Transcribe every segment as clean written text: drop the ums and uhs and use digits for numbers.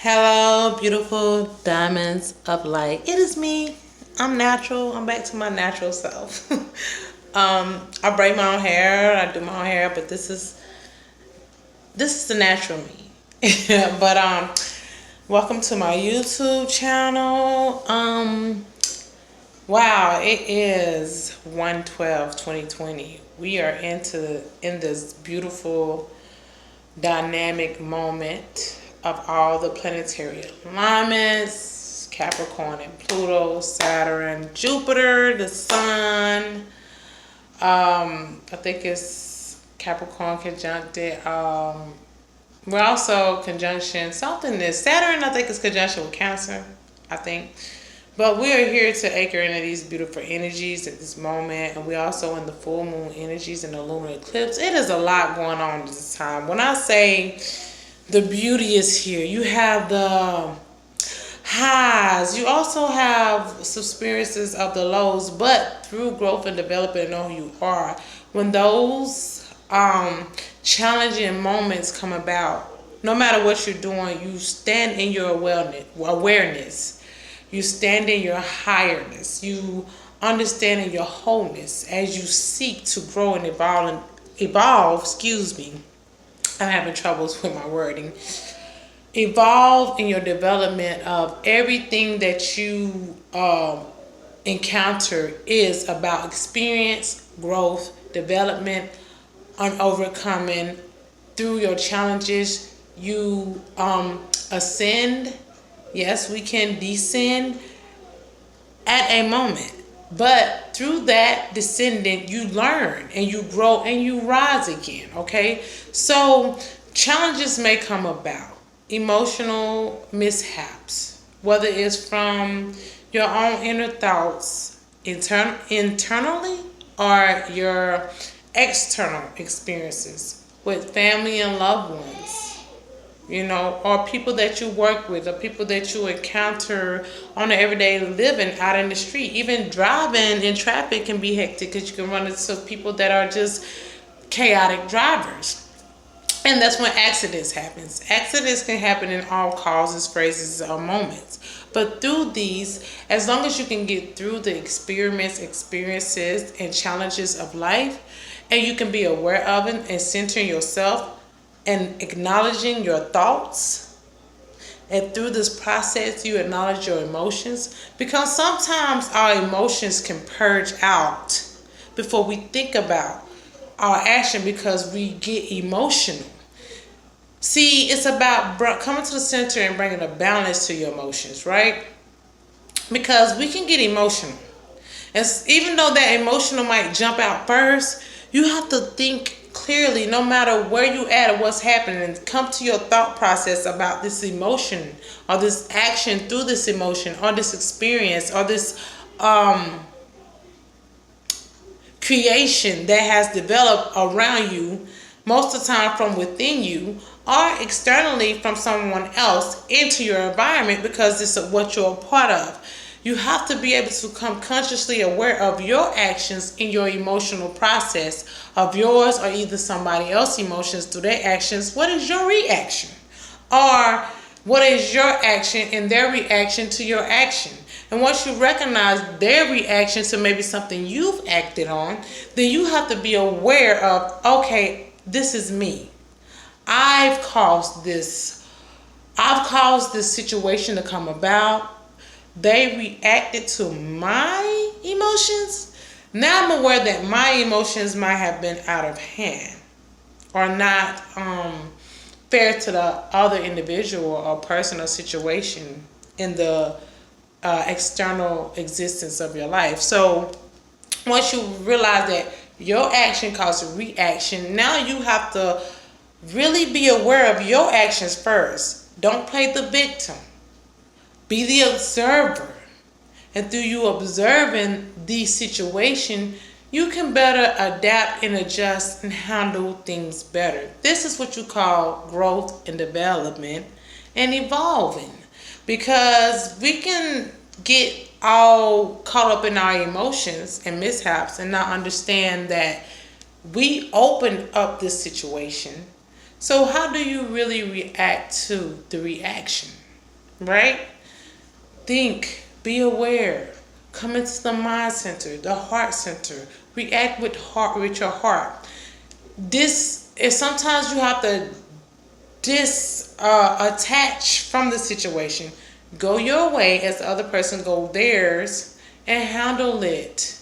Hello, beautiful diamonds of light. It is me. I'm natural. I'm back to my natural self. I braid my own hair. I do my own hair, but this is the natural me. But welcome to my YouTube channel. Wow, it is 1/12/2020. We are in this beautiful dynamic moment of all the planetary alignments, Capricorn and Pluto, Saturn, Jupiter, the Sun. I think it's Capricorn conjuncted. We're also conjunction something is Saturn. I think is conjunction with Cancer. I think. But we are here to anchor into these beautiful energies at this moment. And we're also in the full moon energies and the lunar eclipse. It is a lot going on at this time. When I say the beauty is here, you have the highs. You also have some experiences of the lows. But through growth and development and know who you are, when those challenging moments come about, no matter what you're doing, you stand in your awareness. You stand in your highness. You understand in your wholeness as you seek to grow and evolve. Excuse me. I'm having troubles with my wording. Evolve in your development of everything that you encounter is about experience, growth, development, and overcoming. Through your challenges, you ascend. Yes, we can descend at a moment. But through that descending, you learn and you grow and you rise again, okay? So challenges may come about. Emotional mishaps, whether it's from your own inner thoughts internally or your external experiences with family and loved ones. Or people that you work with, or people that you encounter on an everyday living out in the street. Even driving in traffic can be hectic because you can run into people that are just chaotic drivers. And that's when accidents happen. Accidents can happen in all causes, phrases, or moments. But through these, as long as you can get through the experiences, and challenges of life, and you can be aware of it and centering yourself, and acknowledging your thoughts, and through this process you acknowledge your emotions, because sometimes our emotions can purge out before we think about our action because we get emotional. See, it's about coming to the center and bringing a balance to your emotions, right? Because we can get emotional, and even though that emotional might jump out first, you have to think clearly, no matter where you at or what's happening, and come to your thought process about this emotion or this action through this emotion or this experience or this creation that has developed around you, most of the time from within you or externally from someone else into your environment, because this is what you're a part of. You have to be able to come consciously aware of your actions in your emotional process of yours or either somebody else's emotions through their actions. What is your reaction? Or what is your action and their reaction to your action? And once you recognize their reaction to maybe something you've acted on, then you have to be aware of, okay, this is me. I've caused this situation to come about. They reacted to my emotions. Now I'm aware that my emotions might have been out of hand or not fair to the other individual or person or situation in the external existence of your life. So once you realize that your action causes a reaction, now you have to really be aware of your actions first. Don't play the victim. Be the observer. And through you observing the situation, you can better adapt and adjust and handle things better. This is what you call growth and development and evolving. Because we can get all caught up in our emotions and mishaps and not understand that we opened up this situation. So how do you really react to the reaction? right? Think, be aware, come into the mind center, the heart center, react with your heart. This is sometimes you have to attach from the situation. Go your way as the other person go theirs, and handle it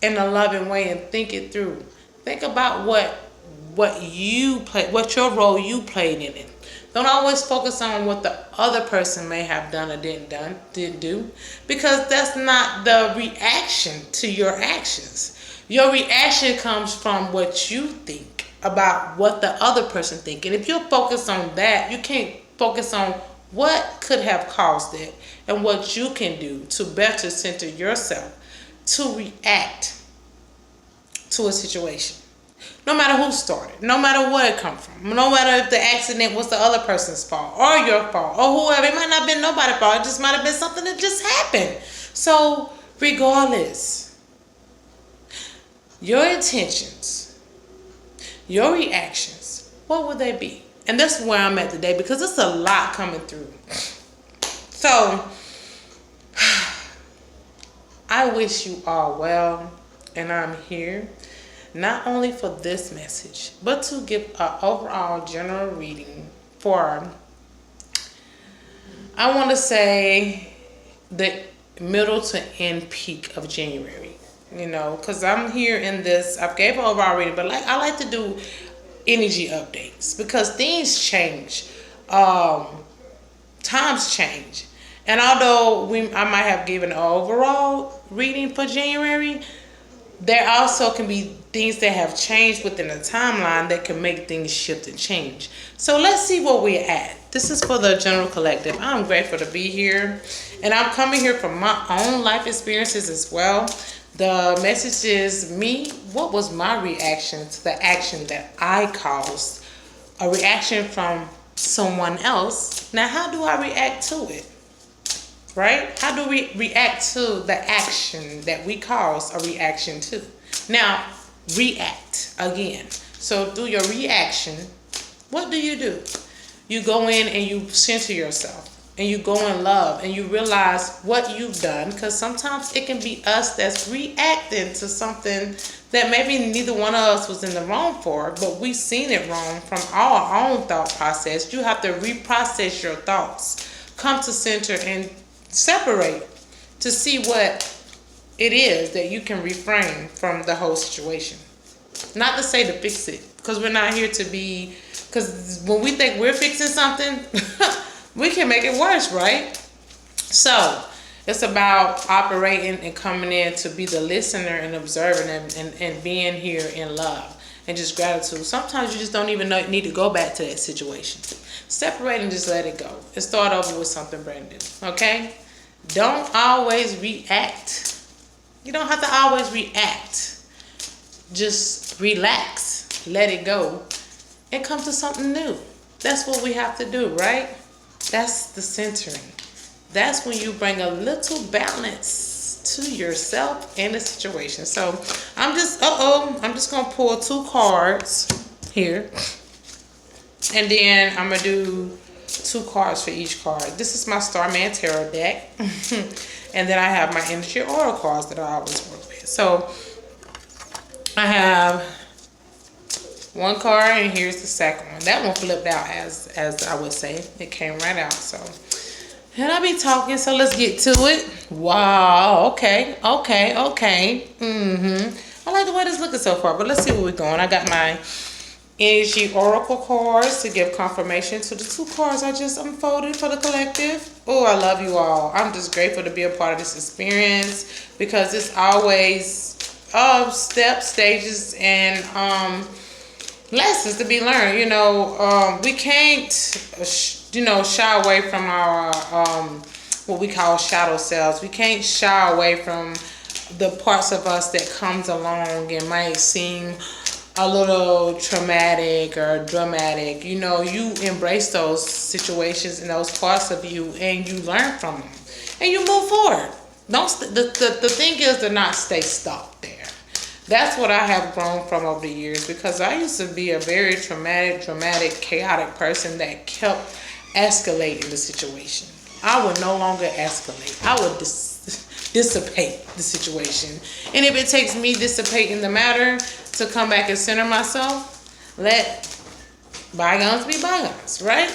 in a loving way and think it through. Think about what you play, what your role you played in it. Don't always focus on what the other person may have done or didn't do, because that's not the reaction to your actions. Your reaction comes from what you think about what the other person thinks. And if you're focused on that, you can't focus on what could have caused it and what you can do to better center yourself to react to a situation. No matter who started, no matter where it come from, no matter if the accident was the other person's fault or your fault or whoever, it might not have been nobody's fault. It just might have been something that just happened. So regardless, your intentions, your reactions, what would they be? And that's where I'm at today, because it's a lot coming through. So I wish you all well, and I'm here not only for this message, but to give an overall general reading for, I want to say, the middle to end peak of January. You know, because I'm here in this, I've gave an overall reading, but I like to do energy updates because things change. Times change. And although I might have given an overall reading for January, there also can be things that have changed within the timeline that can make things shift and change. So let's see where we're at. This is for the general collective. I'm grateful to be here. And I'm coming here from my own life experiences as well. The message is me. What was my reaction to the action that I caused? A reaction from someone else. Now, how do I react to it? Right? How do we react to the action that we cause a reaction to? Now, react again. So through your reaction, what do? You go in and you center yourself. And you go in love and you realize what you've done, because sometimes it can be us that's reacting to something that maybe neither one of us was in the wrong for, but we seen it wrong from our own thought process. You have to reprocess your thoughts, come to center and separate to see what it is that you can refrain from the whole situation. Not to say to fix it, because we're not here to be, because when we think we're fixing something, we can make it worse, right? So it's about operating and coming in to be the listener and observing and being here in love and just gratitude. Sometimes you just don't even need to go back to that situation. Separate and just let it go and start over with something brand new, okay? Don't always react. You don't have to always react. Just relax, let it go, and come to something new. That's what we have to do, right? That's the centering. That's when you bring a little balance to yourself and the situation. So I'm just going to pull 2 cards here. And then I'm going to do 2 cards for each card. This is my Starman Tarot deck. And then I have my Energy Oracle cards that I always work with. So I have 1 card, and here's the second one. That one flipped out, as I would say. It came right out. So, and I'll be talking, so let's get to it. Wow, okay. I like the way this is looking so far, but let's see where we're going. I got my Energy Oracle cards to give confirmation to the 2 cards I just unfolded for the collective. Oh, I love you all. I'm just grateful to be a part of this experience, because it's always steps, stages, and lessons to be learned. You know, we can't, shy away from our, what we call shadow selves. We can't shy away from the parts of us that comes along and might seem a little traumatic or dramatic. You know, you embrace those situations and those parts of you, and you learn from them, and you move forward. The thing is to not stay stuck there. That's what I have grown from over the years, because I used to be a very traumatic, dramatic, chaotic person that kept escalate in the situation. I would no longer escalate. I would dissipate the situation. And if it takes me dissipating the matter to come back and center myself, let bygones be bygones, right?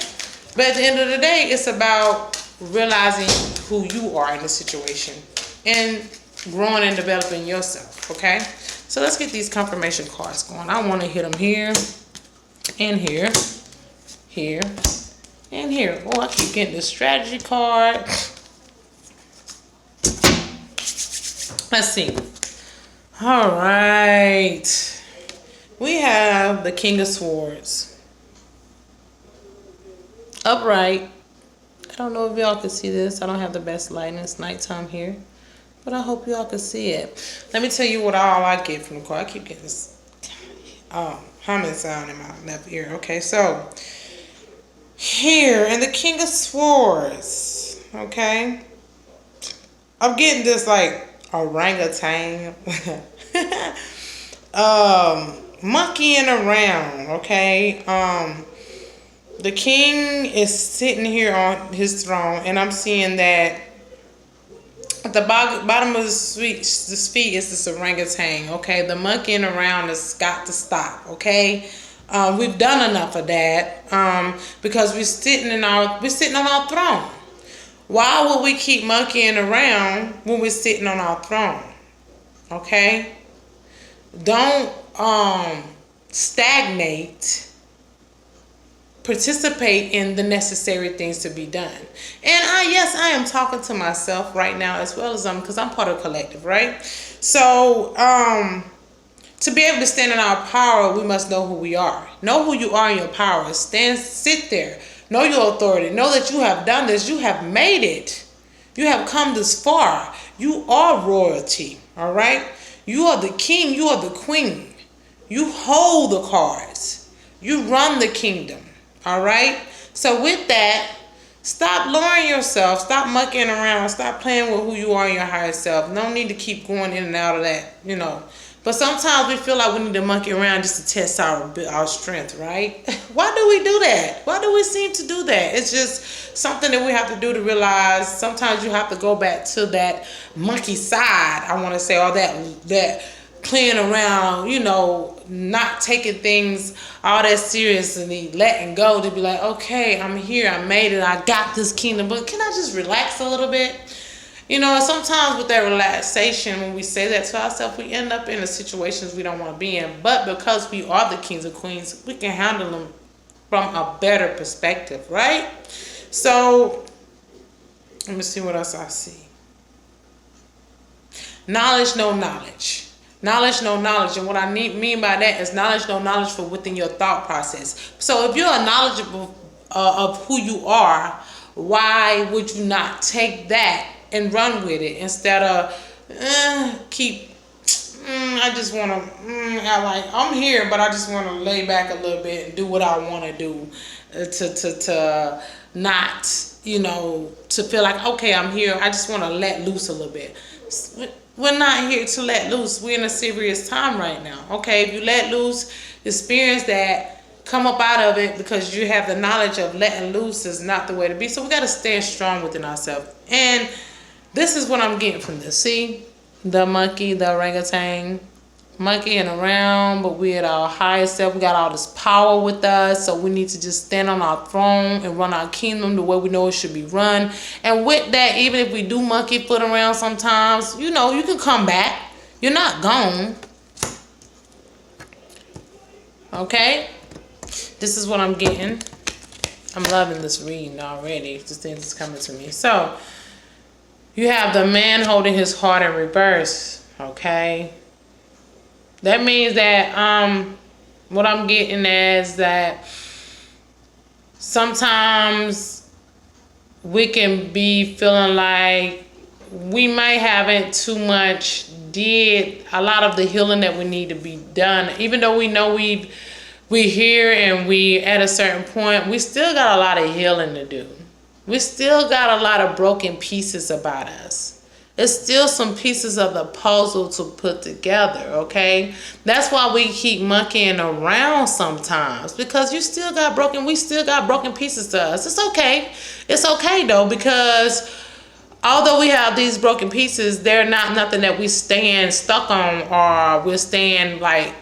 But at the end of the day, it's about realizing who you are in the situation and growing and developing yourself, okay? So let's get these confirmation cards going. I want to hit them here and here, here, and here. Oh, I keep getting the strategy card. Let's see. All right. We have the King of Swords. Upright. I don't know if y'all can see this. I don't have the best lighting. It's nighttime here. But I hope y'all can see it. Let me tell you what all I get from the card. I keep getting this humming sound in my left ear. Okay, so here in the King of Swords, okay, I'm getting this like orangutan, monkeying around. Okay, the king is sitting here on his throne, and I'm seeing that at the bottom of this feet is this orangutan. Okay, the monkeying around has got to stop. Okay, we've done enough of that because we're sitting on our throne. Why would we keep monkeying around when we're sitting on our throne? Okay, don't stagnate. Participate in the necessary things to be done. And I am talking to myself right now as well as because I'm part of a collective, right? So to be able to stand in our power, we must know who we are. Know who you are in your power. Sit there. Know your authority. Know that you have done this. You have made it. You have come this far. You are royalty, all right? You are the king. You are the queen. You hold the cards. You run the kingdom. All right. So with that, stop lowering yourself. Stop mucking around. Stop playing with who you are in your higher self. No need to keep going in and out of that, But sometimes we feel like we need to monkey around just to test our strength, right? Why do we do that? Why do we seem to do that? It's just something that we have to do to realize sometimes you have to go back to that monkey side, I want to say, or that playing around, not taking things all that seriously, letting go to be like, okay, I'm here, I made it, I got this kingdom, but can I just relax a little bit? Sometimes with that relaxation, when we say that to ourselves, we end up in the situations we don't want to be in. But because we are the kings and queens, we can handle them from a better perspective, right? So, let me see what else I see. Knowledge, no knowledge. Knowledge, no knowledge. And what I mean by that is knowledge, no knowledge for within your thought process. So if you're knowledgeable of who you are, why would you not take that and run with it instead of I just want to, I'm here, but I just want to lay back a little bit and do what I want to do to not, to feel like, okay, I'm here. I just want to let loose a little bit. We're not here to let loose. We're in a serious time right now. Okay, if you let loose, experience that, come up out of it because you have the knowledge of letting loose is not the way to be. So we got to stand strong within ourselves. And this is what I'm getting from this. See, the monkey, the orangutan, monkeying around, but we at our highest self. We got all this power with us, so we need to just stand on our throne and run our kingdom the way we know it should be run. And with that, even if we do monkey foot around sometimes, you can come back. You're not gone. Okay? This is what I'm getting. I'm loving this reading already. This thing is coming to me. So, you have the man holding his heart in reverse. Okay? That means that what I'm getting is that sometimes we can be feeling like we might haven't too much did a lot of the healing that we need to be done. Even though we know we're here and we at a certain point, we still got a lot of healing to do. We still got a lot of broken pieces about us. It's still some pieces of the puzzle to put together, okay? That's why we keep monkeying around sometimes, because we still got broken pieces to us. It's okay. It's okay though, because although we have these broken pieces, they're not nothing that we stand stuck on, or we're staying like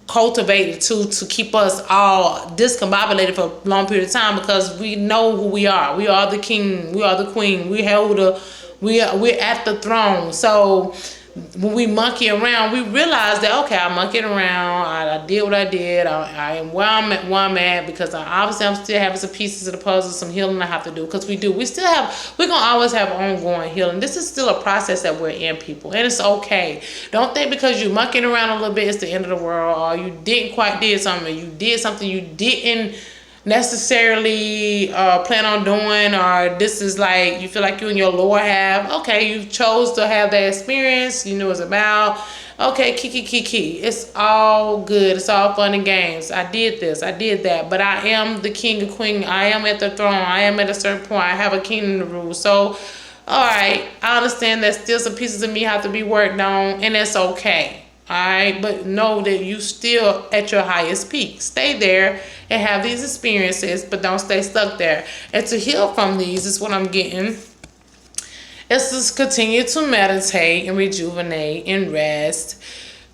cultivated to keep us all discombobulated for a long period of time, because we know who we are. We are the king. We are the queen. We're at the throne. So when we monkey around, we realize that, okay, I monkeyed around. I did what I did. I am where I'm at because I'm still having some pieces of the puzzle, some healing I have to do, because we're gonna always have ongoing healing. This is still a process that we're in, people, and it's okay. Don't think because you monkeying around a little bit it's the end of the world, or you didn't quite did something, you did something you didn't necessarily plan on doing, or this is like you feel like you and your Lord have. Okay, you chose to have that experience. You knew it's about. Okay, kiki. It's all good. It's all fun and games. I did this. I did that. But I am the king and queen. I am at the throne. I am at a certain point. I have a kingdom to rule. So, all right, I understand that still some pieces of me have to be worked on, and it's okay. All right, but know that you still at your highest peak. Stay there and have these experiences, but don't stay stuck there. And to heal from these is what I'm getting. It's just continue to meditate and rejuvenate and rest.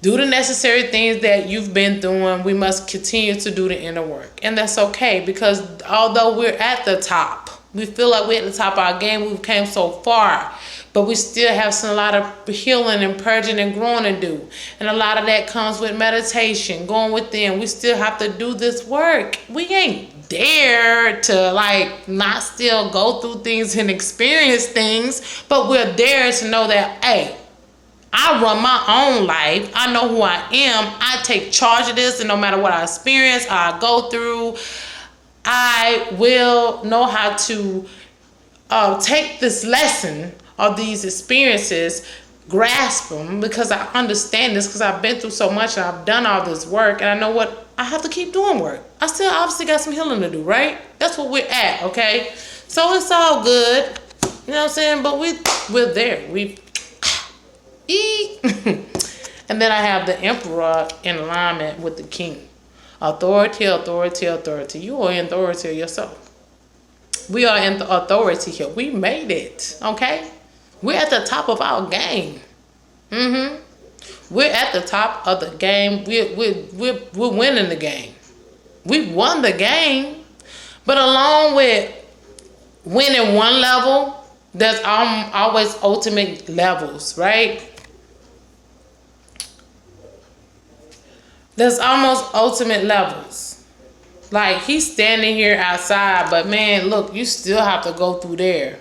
Do the necessary things that you've been doing. We must continue to do the inner work. And that's okay, because although we're at the top, we feel like we're at the top of our game. We've came so far. But we still have a lot of healing and purging and growing to do. And a lot of that comes with meditation, going within. We still have to do this work. We ain't there to like not still go through things and experience things, but we're there to know that, hey, I run my own life. I know who I am. I take charge of this, and no matter what I experience, I go through, I will know how to take this lesson of these experiences, grasp them, because I understand this, because I've been through so much and I've done all this work, and I know what I have to keep doing work. I still obviously got some healing to do, right? That's what we're at, okay? So it's all good, you know what I'm saying? But we're there. We eat. And then I have the emperor in alignment with the king. Authority. You are in authority yourself. We are in the authority here. We made it, okay? We're at the top of our game. We're at the top of the game. We're winning the game. We won the game. But along with winning one level, there's always ultimate levels, right? There's almost ultimate levels. Like, he's standing here outside, but man, look, you still have to go through there.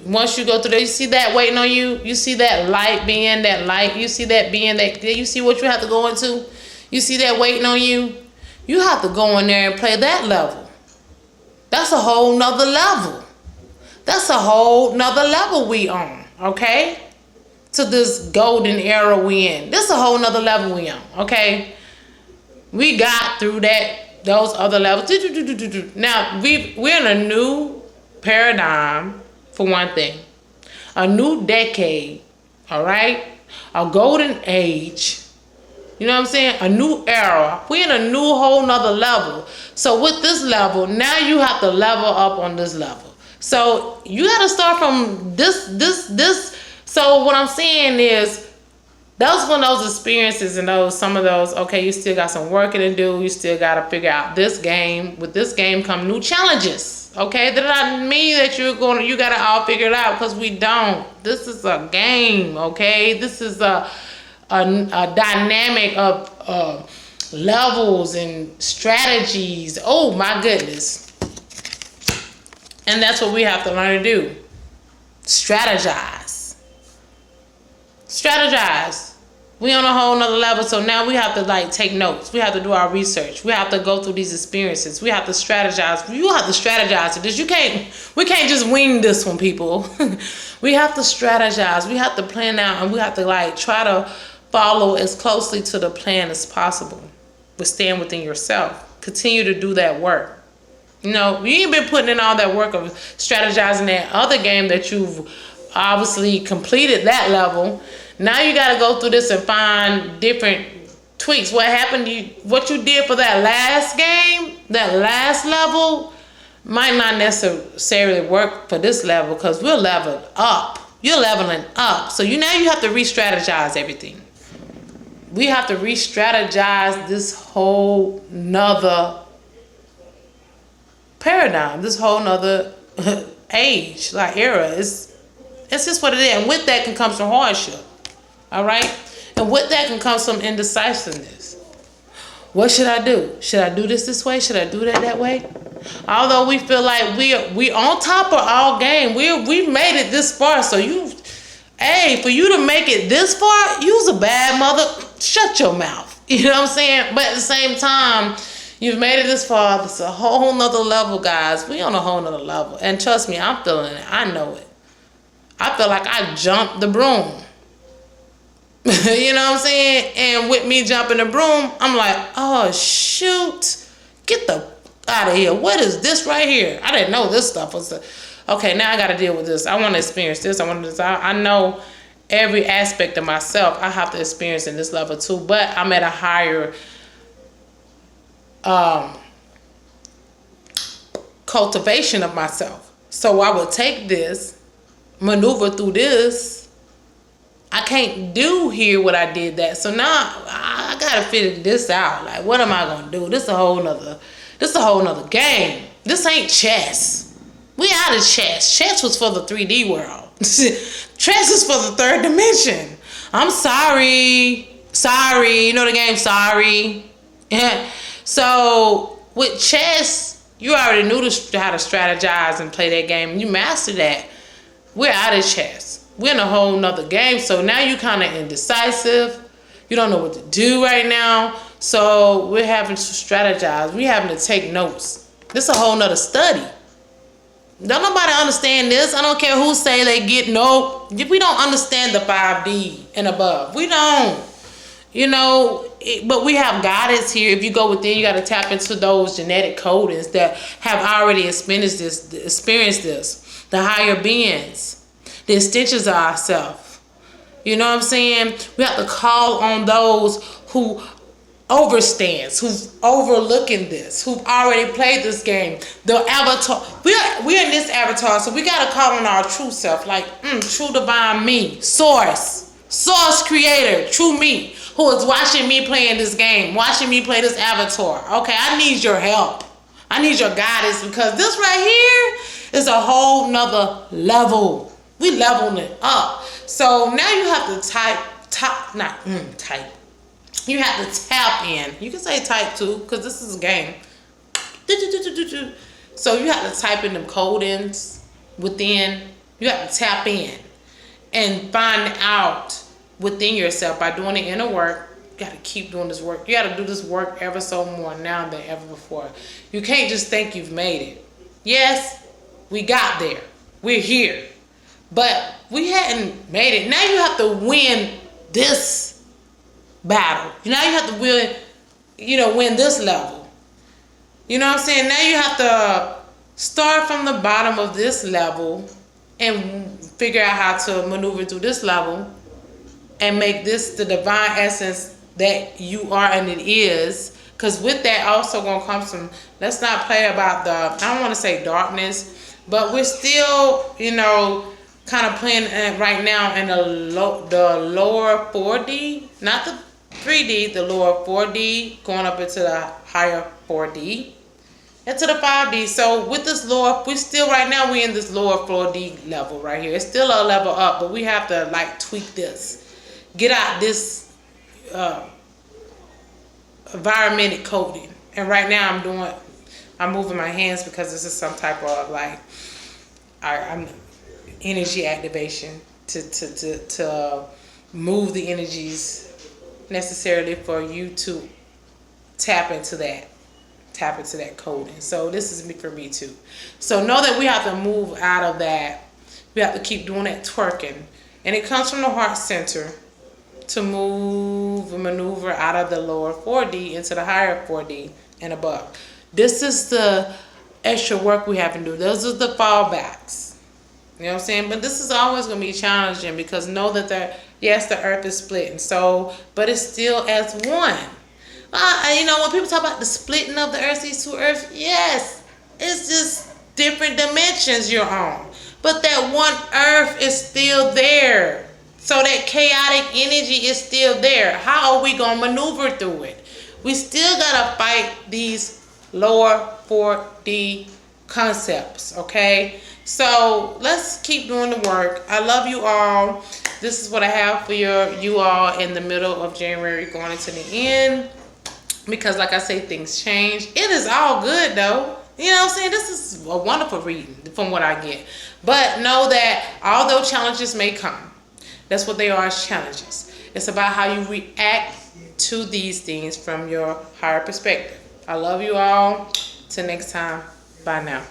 Once you go through there, you see that waiting on you. You see that light being that light. You see that being that. You see what you have to go into. You see that waiting on you. You have to go in there and play that level. That's a whole nother level. That's a whole nother level we on. Okay, to this golden era we in. This is a whole nother level we on. Okay, we got through those other levels. Now we're in a new paradigm. For one thing, a new decade, all right? A golden age, you know what I'm saying? A new era. We're in a new whole nother level. So with this level, now you have to level up on this level. So you got to start from this. So what I'm saying is, those one of those experiences and some of those, okay, you still got some work to do. You still got to figure out this game. With this game come new challenges. Okay, that doesn't mean that you got to all figure it out, because we don't. This is a game, okay? This is a dynamic of levels and strategies. Oh my goodness. And that's what we have to learn to do. Strategize. We on a whole nother level, so now we have to like take notes. We have to do our research. We have to go through these experiences. We have to strategize. You have to strategize to this. We can't just wing this one, people. We have to strategize. We have to plan out, and we have to like try to follow as closely to the plan as possible. But stand within yourself. Continue to do that work. You know, you ain't been putting in all that work of strategizing that other game that you've obviously completed that level. Now you got to go through this and find different tweaks. What happened to you, what you did for that last game, that last level, might not necessarily work for this level because we're leveled up. You're leveling up. So now you have to re-strategize everything. We have to re-strategize this whole nother paradigm, this whole nother age, like era. It's just what it is. And with that can come some hardship. All right? And with that can come some indecisiveness. What should I do? Should I do this way? Should I do that way? Although we feel like we on top of all game, we made it this far. So for you to make it this far, you's a bad mother. Shut your mouth. You know what I'm saying? But at the same time, you've made it this far. It's a whole nother level, guys. We on a whole nother level. And trust me, I'm feeling it. I know it. I feel like I jumped the broom. You know what I'm saying? And with me jumping the broom, I'm like, oh, shoot. Get the out of here. What is this right here? I didn't know this stuff was okay, now I got to deal with this. I want to experience this. I know every aspect of myself I have to experience in this level too, but I'm at a higher cultivation of myself. So I will take this, maneuver through this. I can't do here what I did that. So now I gotta figure this out. Like, what am I gonna do? This a whole nother game. This ain't chess. We out of chess. Chess was for the 3D world. Chess is for the third dimension. I'm sorry. You know the game, sorry. Yeah. So with chess, you already knew how to strategize and play that game. You mastered that. We're out of chess. We're in a whole nother game. So now you kind of indecisive. You don't know what to do right now. So we're having to strategize. We're having to take notes. This is a whole nother study. Don't nobody understand this. I don't care who say they get we don't understand the 5D and above. We don't. You know, but we have guidance here. If you go within, you got to tap into those genetic codings that have already experienced this. The higher beings. The extensions of ourselves. You know what I'm saying? We have to call on those who overstands, who's overlooking this, who've already played this game. The avatar. We're in this avatar, so we got to call on our true self, like true divine me, source creator, true me, who is watching me playing this game, watching me play this avatar. Okay, I need your help. I need your guidance because this right here is a whole nother level. We leveling it up. So now you have to type. You have to tap in. You can say type too, because this is a game. So you have to type in them codings within. You have to tap in and find out within yourself by doing the inner work. You got to keep doing this work. You got to do this work ever so more now than ever before. You can't just think you've made it. Yes, we got there. We're here. But we hadn't made it. Now you have to win this battle. Now you have to win this level. You know what I'm saying? Now you have to start from the bottom of this level and figure out how to maneuver through this level and make this the divine essence that you are and it is. Because with that also going to come some, let's not play about I don't want to say darkness, but we're still, kind of playing right now in the lower 4D, not the 3D, the lower 4D, going up into the higher 4D, into the 5D. So with this lower, we're in this lower 4D level right here. It's still a level up, but we have to tweak this, get out this environmental coding. And right now I'm moving my hands because this is some type of I'm energy activation to move the energies necessarily for you to tap into that coding. So this is for me too. So know that we have to move out of that. We have to keep doing that twerking, and it comes from the heart center to move and maneuver out of the lower 4D into the higher 4D and above. This is the extra work we have to do. Those are the fallbacks. You know what I'm saying? But this is always going to be challenging because know that yes, the earth is splitting. So, but it's still as one. You know, when people talk about the splitting of the earth, these two earths, yes, it's just different dimensions you're on. But that one earth is still there. So that chaotic energy is still there. How are we going to maneuver through it? We still got to fight these lower 4D concepts, okay? So let's keep doing the work. I love you all. This is what I have for you all in the middle of January going into the end. Because like I say, things change. It is all good though. You know what I'm saying? This is a wonderful reading from what I get. But know that although challenges may come, that's what they are, as challenges. It's about how you react to these things from your higher perspective. I love you all. Till next time. Bye now.